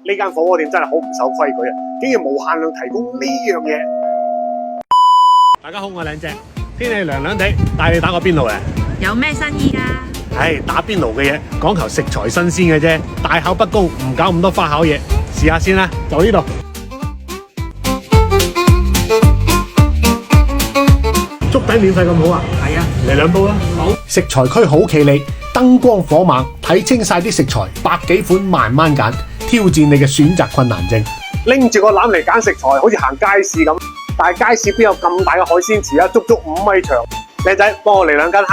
呢間火鍋店真係好唔守規矩啊！竟然無限量提供呢樣嘢。大家好，我係靚姐，天氣涼涼地，帶你打個邊爐嘅。有咩新意啊？打邊爐嘅嘢講求食材新鮮嘅啫，大巧不工，唔搞咁多花巧嘢。試下先啦，就呢度。粥底免費咁好啊？係啊，嚟2煲啦。好。食材區好企理，燈光火猛，睇清晒啲食材，百幾款慢慢揀，挑戰你嘅選擇困難症。拎住個籃嚟揀食材，好似行街市咁。但係街市邊有咁大嘅海鮮池啊？足足5米長。靚仔，幫我嚟2斤蝦，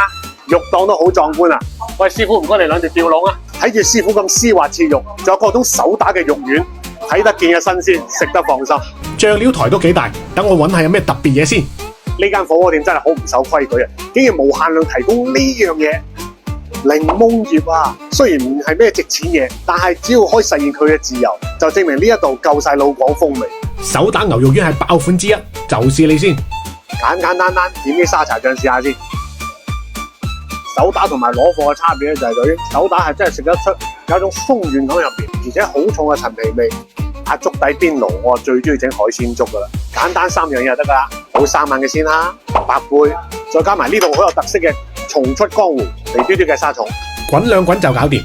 肉檔都好壯觀啊！喂，師傅唔該，你2條吊籠啊！睇住師傅咁絲滑切肉，仲有各種手打嘅肉丸，睇得見嘅新鮮，食得放心。醬料台都幾大，等我揾下有咩特別嘢先。呢間火鍋店真係好唔守規矩啊！竟然無限量提供呢樣嘢，檸檬葉啊！雖然唔係咩值錢嘢，但係只要可以實現佢嘅自由，就證明呢一度夠晒老廣風味。手打牛肉丸係爆款之一，就試你先。簡單點啲沙茶醬試下先。手打同埋攞貨嘅差別咧就係佢手打係真係食得出有一種鬆軟感入邊，而且好重嘅陳皮味。粥底邊爐我最中意整海鮮粥噶啦，簡單3樣嘢就得噶啦。好生猛嘅鮮蝦、白貝，再加埋呢度好有特色嘅重出江湖肥嘟嘟嘅沙蟲，滾2滾就搞掂。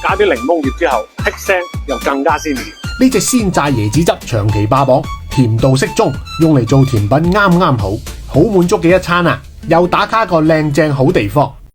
加啲檸檬葉之後，剔聲又更加鮮甜。呢隻鮮榨椰子汁長期霸榜，甜度適中，用嚟做甜品啱啱好，好滿足嘅一餐啊！又打卡個靚正好地方。